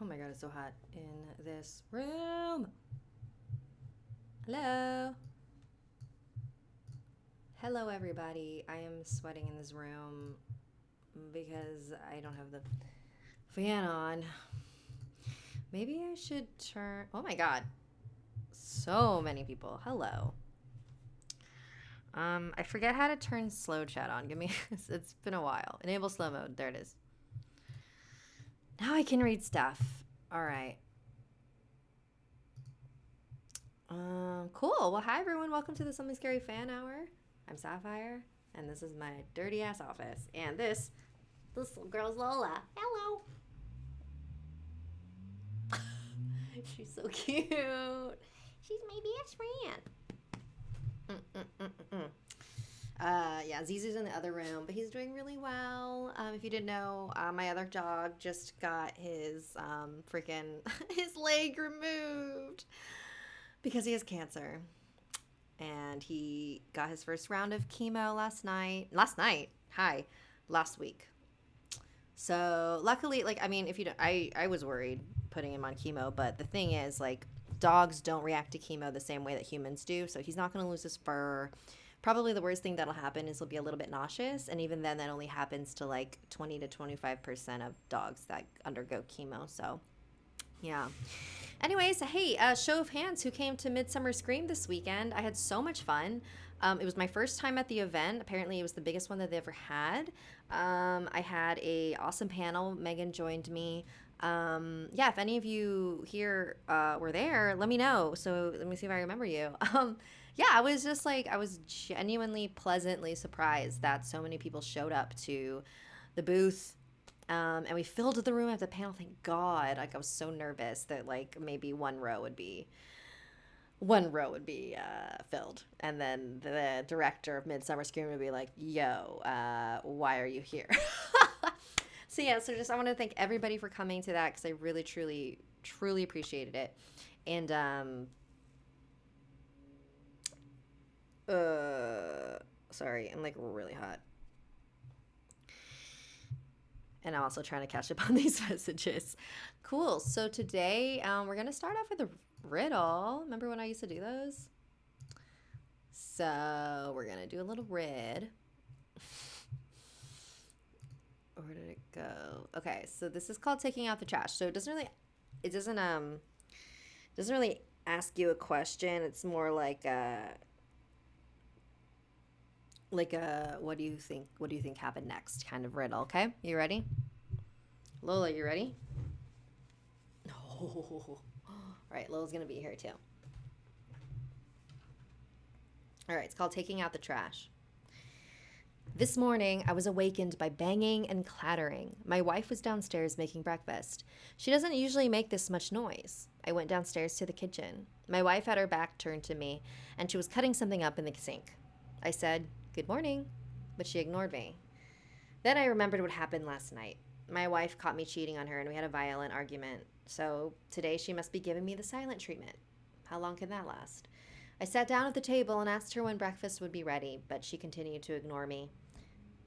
Oh my god, it's so hot in this room. Hello. Hello, everybody. I am sweating in this room because I don't have the fan on. Maybe I should turn... Oh my god. So many people. Hello. I forget how to turn slow chat on. Give me... It's been a while. Enable slow mode. There it is. Now I can read stuff. All right. Cool. Well, hi, everyone. Welcome to the Something Scary fan hour. I'm Sapphire, and this is my dirty-ass office. And this little girl's Lola. Hello. She's so cute. She's my best friend. Yeah, Zizu's in the other room, but he's doing really well. If you didn't know, my other dog just got his freaking his leg removed because he has cancer, and he got his first round of chemo last week. So luckily, like, I mean, if you don't, I was worried putting him on chemo, but the thing is, like, dogs don't react to chemo the same way that humans do, so he's not going to lose his fur. Probably the worst thing that'll happen is he'll be a little bit nauseous, and even then, that only happens to like 20 to 25% of dogs that undergo chemo. So, yeah. Anyways, hey, show of hands, who came to Midsummer Scream this weekend? I had so much fun. It was my first time at the event. Apparently, it was the biggest one that they ever had. I had a awesome panel. Megan joined me. Yeah, if any of you here were there, let me know. So let me see if I remember you. Yeah, I was just like, I was genuinely pleasantly surprised that so many people showed up to the booth. And we filled the room at the panel. Thank God. Like, I was so nervous that like maybe one row would be filled, and then the director of Midsummer Scream would be like, "Yo, why are you here?" So yeah, so just I want to thank everybody for coming to that because I really, truly, truly appreciated it. And sorry, I'm like really hot. And I'm also trying to catch up on these messages. Cool. So today we're going to start off with a riddle. Remember when I used to do those? So we're going to do a little rid. Where did it go? Okay, so this is called taking out the trash. So it doesn't really ask you a question. It's more like what do you think happened next kind of riddle. Okay, you ready? Lola, you ready? No. All right, Lola's gonna be here too. All right, it's called taking out the trash. This morning, I was awakened by banging and clattering. My wife was downstairs making breakfast. She doesn't usually make this much noise. I went downstairs to the kitchen. My wife had her back turned to me, and she was cutting something up in the sink. I said, "Good morning," but she ignored me. Then I remembered what happened last night. My wife caught me cheating on her, and we had a violent argument. So today she must be giving me the silent treatment. How long can that last? I sat down at the table and asked her when breakfast would be ready, but she continued to ignore me.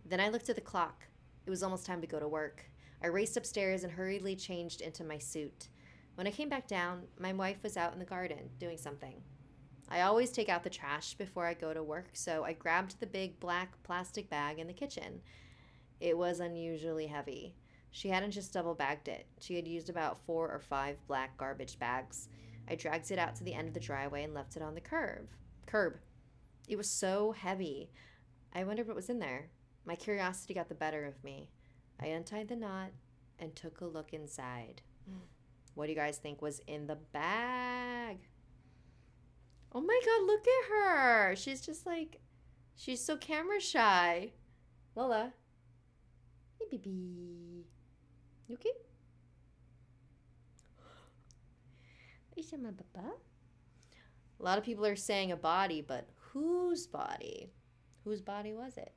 Then I looked at the clock. It was almost time to go to work. I raced upstairs and hurriedly changed into my suit. When I came back down, my wife was out in the garden doing something. I always take out the trash before I go to work, so I grabbed the big black plastic bag in the kitchen. It was unusually heavy. She hadn't just double bagged it. She had used about 4 or 5 black garbage bags. I dragged it out to the end of the driveway and left it on the curb. It was so heavy. I wondered what was in there. My curiosity got the better of me. I untied the knot and took a look inside. What do you guys think was in the bag? Oh my God, look at her. She's just like, she's so camera shy. Lola. Hey, baby. You okay? Is my papa? A lot of people are saying a body, but whose body? Whose body was it?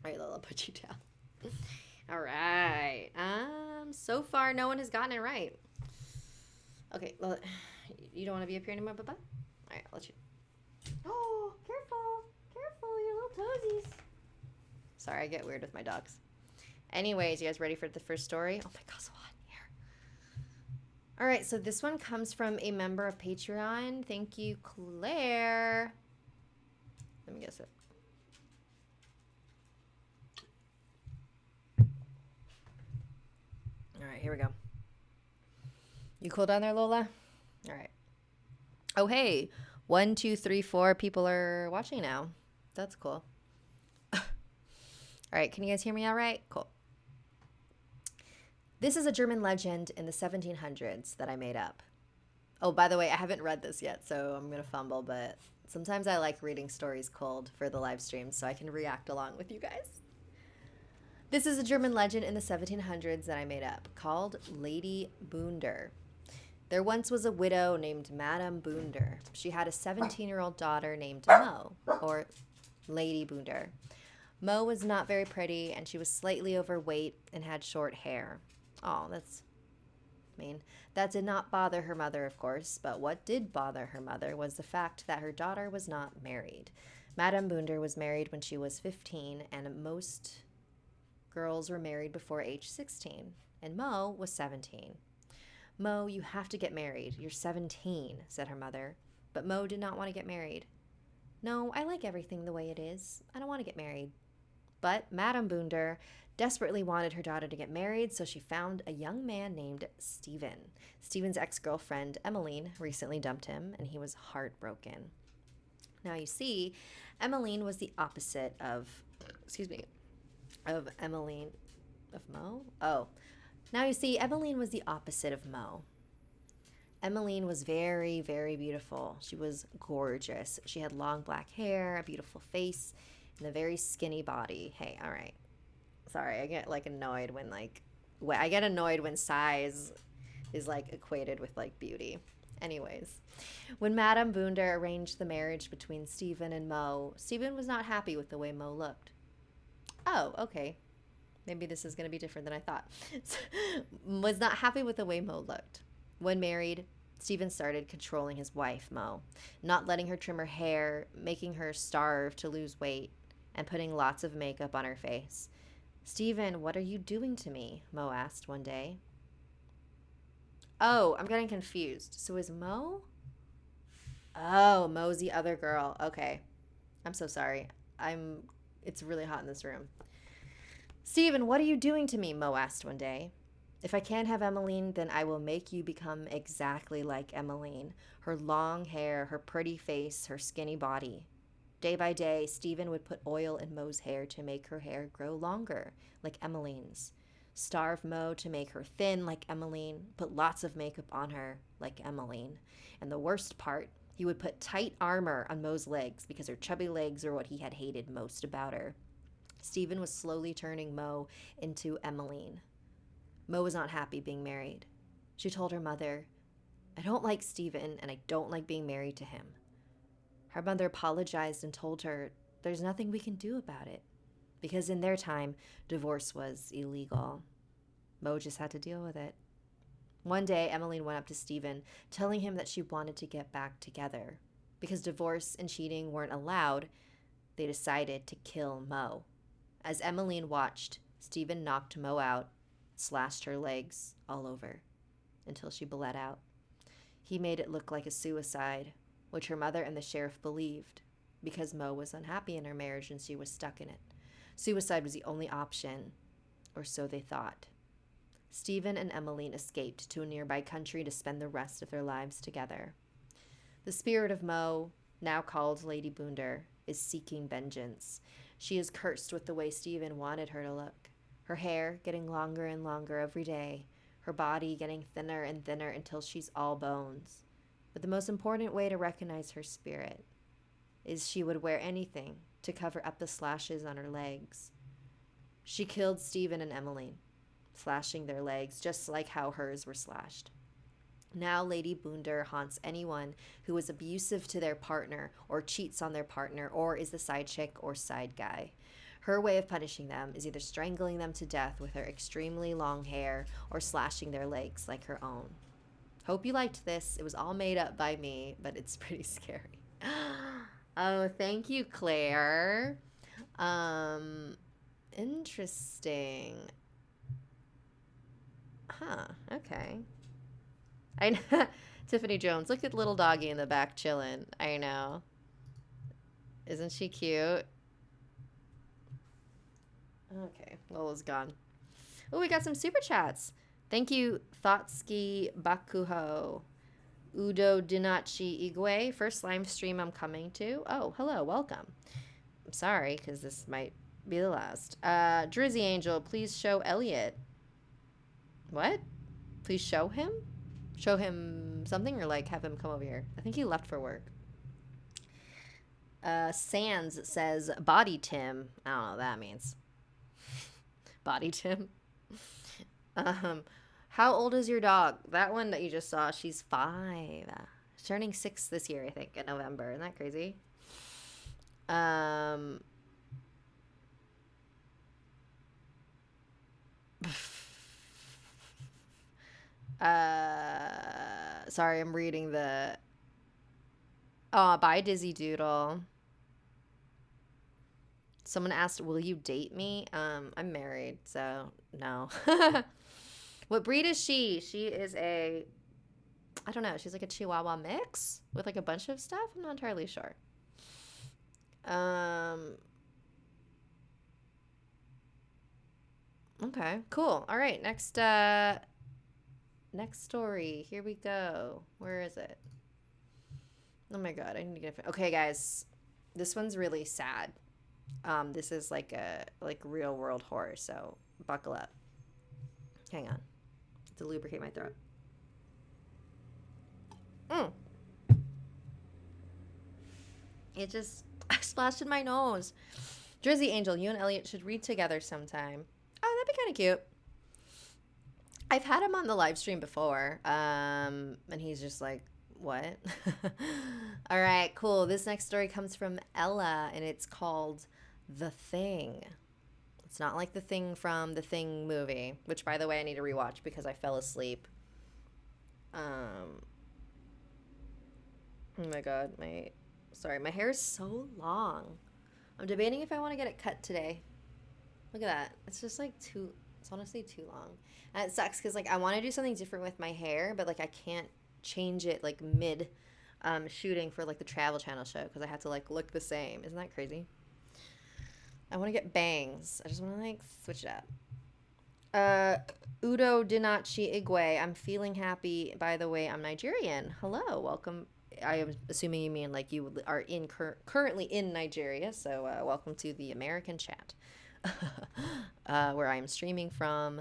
All right, Lola, put you down. All right. So far, no one has gotten it right. Okay, Lola, you don't want to be up here anymore, Papa? All right, I'll let you. Oh, careful, your little toesies. Sorry, I get weird with my dogs. Anyways, you guys ready for the first story? Oh my God, so hot in here. All right, so this one comes from a member of Patreon. Thank you, Claire. Let me guess it. All right, here we go. You cool down there, Lola? All right. Oh, hey. 1, 2, 3, 4 people are watching now. That's cool. All right, can you guys hear me all right? Cool. This is a German legend in the 1700s that I made up. Oh, by the way, I haven't read this yet, so I'm going to fumble, but sometimes I like reading stories cold for the live stream so I can react along with you guys. This is a German legend in the 1700s that I made up, called Lady Bunder. There once was a widow named Madame Bunder. She had a 17-year-old daughter named Mo, or Lady Bunder. Mo was not very pretty, and she was slightly overweight and had short hair. Oh, that's mean. That did not bother her mother, of course, but what did bother her mother was the fact that her daughter was not married. Madame Bunder was married when she was 15, and most girls were married before age 16, and Mo was 17. Mo, you have to get married. You're 17, said her mother. But Mo did not want to get married. No, I like everything the way it is. I don't want to get married. But Madame Bunder desperately wanted her daughter to get married, so she found a young man named Stephen. Stephen's ex-girlfriend, Emmeline, recently dumped him, and he was heartbroken. Now, you see, Emmeline was the opposite of Emmeline, of Mo? Oh. Now, you see, Emmeline was the opposite of Mo. Emmeline was very, very beautiful. She was gorgeous. She had long black hair, a beautiful face, and a very skinny body. Hey, all right. Sorry, I get annoyed when size is equated with beauty. Anyways, when Madame Bunder arranged the marriage between Stephen and Mo, Stephen was not happy with the way Mo looked. Oh, okay. Maybe this is going to be different than I thought. Was not happy with the way Mo looked. When married, Stephen started controlling his wife, Mo, not letting her trim her hair, making her starve to lose weight, and putting lots of makeup on her face. Stephen, what are you doing to me? Mo asked one day. Oh, I'm getting confused. So is Mo? Oh, Mo's the other girl. Okay. I'm so sorry. It's really hot in this room. Stephen, what are you doing to me? Mo asked one day. If I can't have Emmeline, then I will make you become exactly like Emmeline. Her long hair, her pretty face, her skinny body. Day by day, Stephen would put oil in Mo's hair to make her hair grow longer, like Emmeline's. Starve Mo to make her thin like Emmeline, put lots of makeup on her like Emmeline. And the worst part, he would put tight armor on Mo's legs because her chubby legs were what he had hated most about her. Stephen was slowly turning Mo into Emmeline. Mo was not happy being married. She told her mother, I don't like Stephen and I don't like being married to him. Her mother apologized and told her there's nothing we can do about it because in their time, divorce was illegal. Mo just had to deal with it. One day, Emmeline went up to Stephen, telling him that she wanted to get back together. Because divorce and cheating weren't allowed, they decided to kill Mo. As Emmeline watched, Stephen knocked Mo out, slashed her legs all over until she bled out. He made it look like a suicide, which her mother and the sheriff believed because Mo was unhappy in her marriage and she was stuck in it. Suicide was the only option, or so they thought. Stephen and Emmeline escaped to a nearby country to spend the rest of their lives together. The spirit of Mo, now called Lady Bunder, is seeking vengeance. She is cursed with the way Stephen wanted her to look. Her hair getting longer and longer every day, her body getting thinner and thinner until she's all bones. But the most important way to recognize her spirit is she would wear anything to cover up the slashes on her legs. She killed Stephen and Emmeline, slashing their legs just like how hers were slashed. Now Lady Bunder haunts anyone who is abusive to their partner or cheats on their partner or is the side chick or side guy. Her way of punishing them is either strangling them to death with her extremely long hair or slashing their legs like her own. Hope you liked this. It was all made up by me, but it's pretty scary. Oh, thank you, Claire. Interesting. Huh, okay. I Tiffany Jones, look at little doggy in the back chilling. I know. Isn't she cute? Okay, Lola's gone. Oh, we got some super chats. Thank you, Thoughtski Bakuho. Udo Dinachi Igwe. First live stream I'm coming to. Oh, hello, welcome. I'm sorry, because this might be the last. Drizzy Angel, please show Elliot. What? Please show him? Show him something or like have him come over here? I think he left for work. Sands says body Tim. I don't know what that means. Body Tim. How old is your dog? That one that you just saw, she's 5. She's turning 6 this year, I think, in November. Isn't that crazy? Sorry, I'm reading the. Oh, bye, Dizzy Doodle. Someone asked, will you date me? I'm married, so no. What breed is she? She is a, I don't know, she's like a Chihuahua mix with like a bunch of stuff. I'm not entirely sure. Okay, cool. All right, next story. Here we go. Where is it? Oh my god, I need to get it. Okay, guys, this one's really sad. This is like a real world horror, so buckle up. Hang on, to lubricate my throat. It just splashed in my nose. Drizzy Angel, you and Elliot should read together sometime. Oh, that'd be kind of cute. I've had him on the live stream before, and he's just like, what? All right, cool. This next story comes from Ella, and it's called The Thing. It's not like The Thing from the Thing movie, which, by the way, I need to rewatch because I fell asleep. Oh my god, my hair is so long. I'm debating if I want to get it cut today. Look at that. It's just like it's honestly too long. And it sucks because like I want to do something different with my hair, but like I can't change it like mid shooting for like the Travel Channel show because I have to like look the same. Isn't that crazy? I want to get bangs. I just want to like switch it up. Udo Dinachi Igwe. I'm feeling happy. By the way, I'm Nigerian. Hello, welcome. I am assuming you mean like you are currently in Nigeria, so welcome to the American chat, where I am streaming from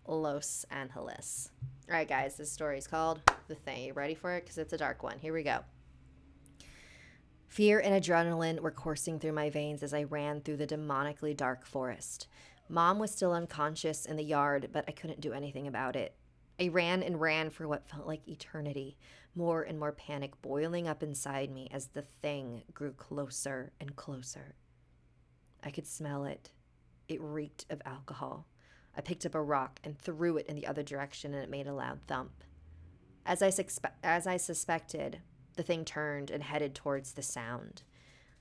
Los Angeles. All right, guys, this story is called The Thing. You ready for it? Because it's a dark one. Here we go. Fear and adrenaline were coursing through my veins as I ran through the demonically dark forest. Mom was still unconscious in the yard, but I couldn't do anything about it. I ran and ran for what felt like eternity, more and more panic boiling up inside me as the thing grew closer and closer. I could smell it. It reeked of alcohol. I picked up a rock and threw it in the other direction, and it made a loud thump. As I suspected, the thing turned and headed towards the sound.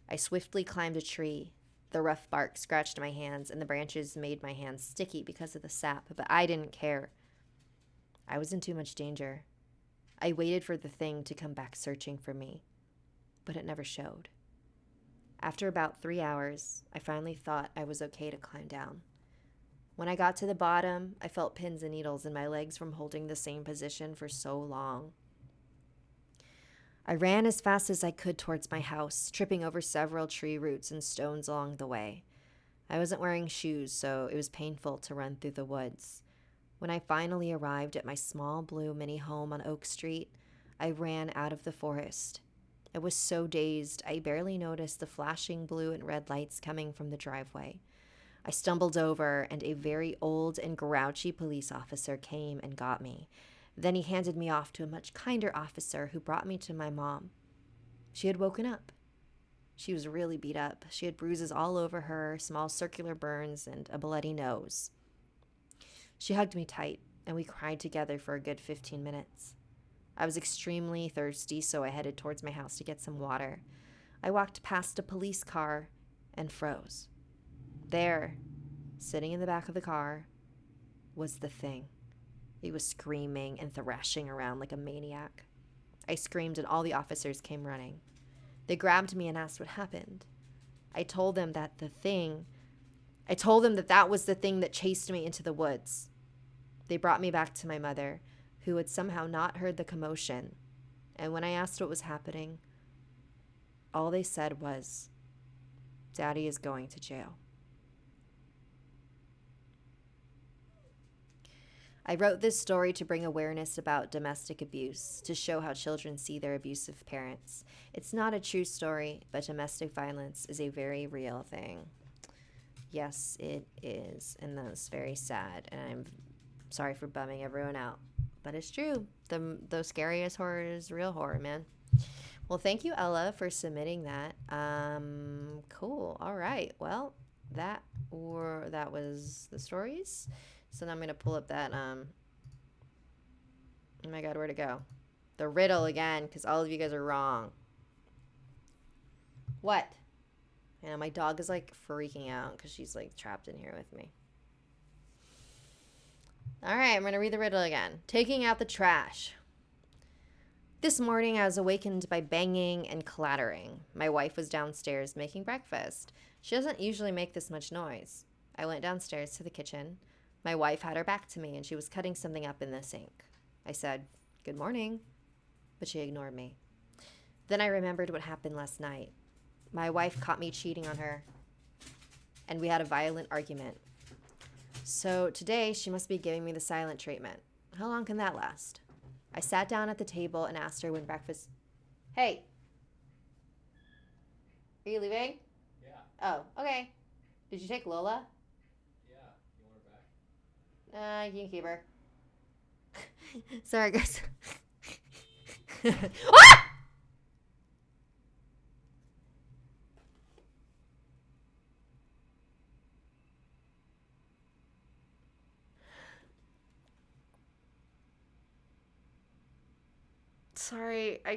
I swiftly climbed a tree. The rough bark scratched my hands, and the branches made my hands sticky because of the sap, but I didn't care. I was in too much danger. I waited for the thing to come back searching for me, but it never showed. After about 3 hours, I finally thought I was okay to climb down. When I got to the bottom, I felt pins and needles in my legs from holding the same position for so long. I ran as fast as I could towards my house, tripping over several tree roots and stones along the way. I wasn't wearing shoes, so it was painful to run through the woods. When I finally arrived at my small blue mini home on Oak Street, I ran out of the forest. I was so dazed, I barely noticed the flashing blue and red lights coming from the driveway. I stumbled over, and a very old and grouchy police officer came and got me. Then he handed me off to a much kinder officer who brought me to my mom. She had woken up. She was really beat up. She had bruises all over her, small circular burns, and a bloody nose. She hugged me tight, and we cried together for a good 15 minutes. I was extremely thirsty, so I headed towards my house to get some water. I walked past a police car and froze. There, sitting in the back of the car, was the thing. He was screaming and thrashing around like a maniac. I screamed and all the officers came running. They grabbed me and asked what happened. I told them that that was the thing that chased me into the woods. They brought me back to my mother, who had somehow not heard the commotion. And when I asked what was happening, all they said was, "Daddy is going to jail." I wrote this story to bring awareness about domestic abuse, to show how children see their abusive parents. It's not a true story, but domestic violence is a very real thing. Yes, it is, and that's very sad, and I'm sorry for bumming everyone out. But it's true. The scariest horror is real horror, man. Well, thank you, Ella, for submitting that. Cool. All right. Well, that was the stories. So now I'm gonna pull up that. Oh my God, where'd it go? The riddle again, because all of you guys are wrong. What? Yeah, my dog is like freaking out because she's like trapped in here with me. All right, I'm gonna read the riddle again. Taking out the trash. This morning, I was awakened by banging and clattering. My wife was downstairs making breakfast. She doesn't usually make this much noise. I went downstairs to the kitchen. My wife had her back to me, and she was cutting something up in the sink. I said, "Good morning," but she ignored me. Then I remembered what happened last night. My wife caught me cheating on her, and we had a violent argument. So today, she must be giving me the silent treatment. How long can that last? I sat down at the table and asked her when breakfast... Hey! Are you leaving? Yeah. Oh, okay. Did you take Lola? Yeah. You want her back? You can keep her. Sorry, guys. Ah! Sorry, I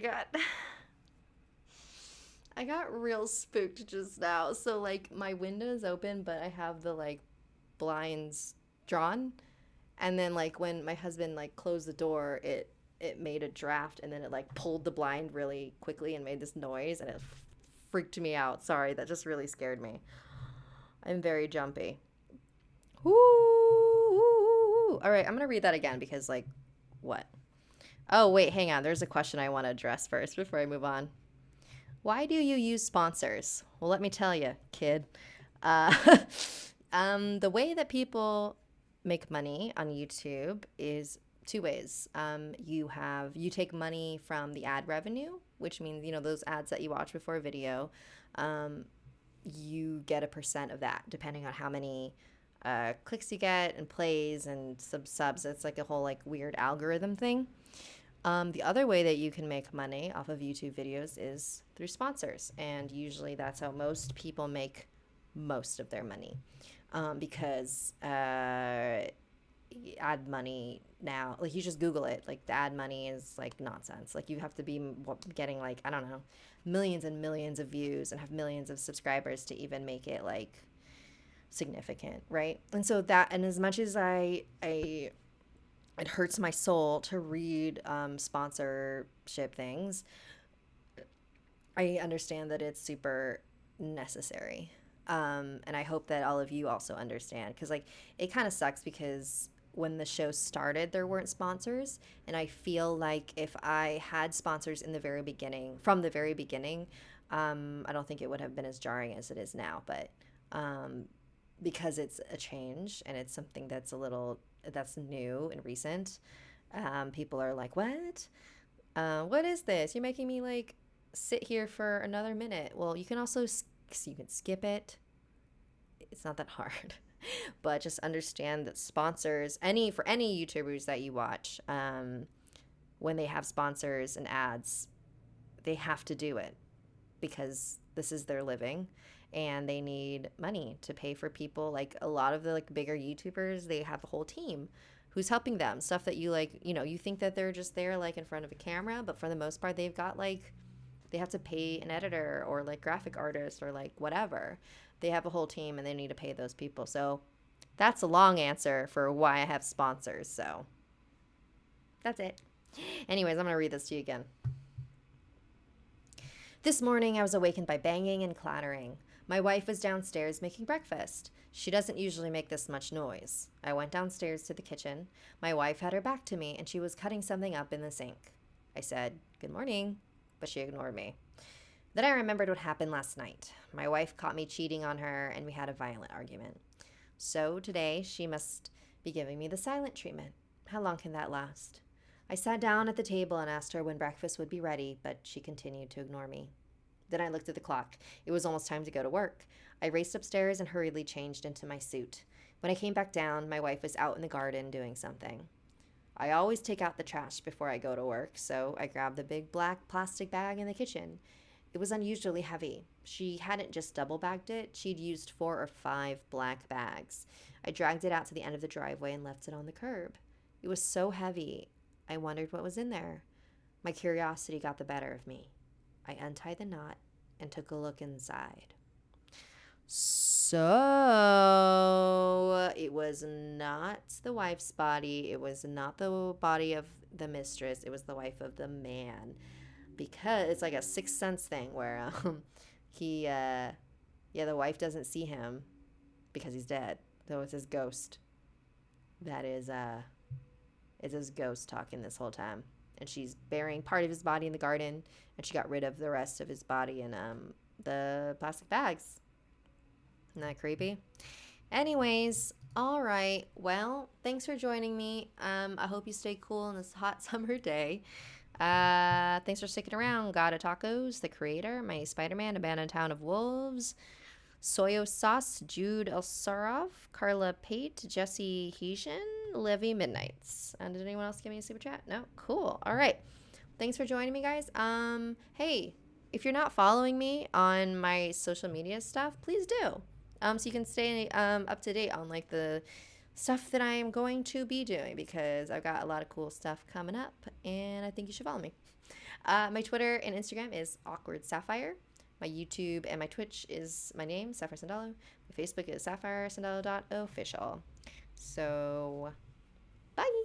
got real spooked just now. So like my window is open, but I have the like blinds drawn. And then like when my husband like closed the door, it made a draft, and then it like pulled the blind really quickly and made this noise, and it freaked me out. Sorry, that just really scared me. I'm very jumpy. Woo! All right, I'm gonna read that again because like, what? Oh wait, hang on. There's a question I want to address first before I move on. Why do you use sponsors? Well, let me tell you, kid. Uh, the way that people make money on YouTube is two ways. You take money from the ad revenue, which means those ads that you watch before a video. You get a percent of that, depending on how many clicks you get and plays and subs. It's like a whole like weird algorithm thing. The other way that you can make money off of YouTube videos is through sponsors, and usually that's how most people make most of their money, because ad money now, like you just Google it, like the ad money is like nonsense. Like you have to be getting like, I don't know, millions and millions of views and have millions of subscribers to even make it like significant, right? And so and as much as it hurts my soul to read sponsorship things, I understand that it's super necessary. And I hope that all of you also understand, because like it kind of sucks because when the show started, there weren't sponsors. And I feel like if I had sponsors from the very beginning, I don't think it would have been as jarring as it is now. But because it's a change and it's something that's new and recent, people are like, what? What is this? You're making me like sit here for another minute. Well, you can also you can skip it. It's not that hard. But just understand that sponsors, for any YouTubers that you watch, when they have sponsors and ads, they have to do it because this is their living and they need money to pay for people. Like a lot of the like bigger YouTubers, they have a whole team who's helping them. Stuff that you like, you think that they're just there like in front of a camera, but for the most part, they've got like, they have to pay an editor or like graphic artist or like whatever. They have a whole team and they need to pay those people. So that's a long answer for why I have sponsors. So That's it. Anyways, I'm going to read this to you again. This morning, I was awakened by banging and clattering. My wife was downstairs making breakfast. She doesn't usually make this much noise. I went downstairs to the kitchen. My wife had her back to me, and she was cutting something up in the sink. I said, "Good morning," but she ignored me. Then I remembered what happened last night. My wife caught me cheating on her, and we had a violent argument. So today, she must be giving me the silent treatment. How long can that last? I sat down at the table and asked her when breakfast would be ready, but she continued to ignore me. Then I looked at the clock. It was almost time to go to work. I raced upstairs and hurriedly changed into my suit. When I came back down, my wife was out in the garden doing something. I always take out the trash before I go to work, so I grabbed the big black plastic bag in the kitchen. It was unusually heavy. She hadn't just double bagged it, she'd used 4 or 5 black bags. I dragged it out to the end of the driveway and left it on the curb. It was so heavy, I wondered what was in there. My curiosity got the better of me. I untied the knot and took a look inside. So it was not the wife's body. It was not the body of the mistress. It was the wife of the man. Because it's like a sixth sense thing where the wife doesn't see him because he's dead. So it's his ghost. That is it's his ghost talking this whole time. And she's burying part of his body in the garden, and she got rid of the rest of his body in the plastic bags. Isn't that creepy? Anyways, all right. Well, thanks for joining me. I hope you stay cool on this hot summer day. Thanks for sticking around. Gotta Tacos, the creator, my Spider-Man, Abandoned Town of Wolves, Soyo Sauce, Jude Elsarov, Carla Pate, Jesse Hesian, Levy Midnights. And did anyone else give me a super chat? No? Cool. All right. Thanks for joining me, guys. Hey, if you're not following me on my social media stuff, please do. So you can stay up to date on like the stuff that I am going to be doing, because I've got a lot of cool stuff coming up, and I think you should follow me. My Twitter and Instagram is Awkward Sapphire. My YouTube and my Twitch is my name, Sapphire Sandalo. My Facebook is sapphiresandalo.official. So, bye!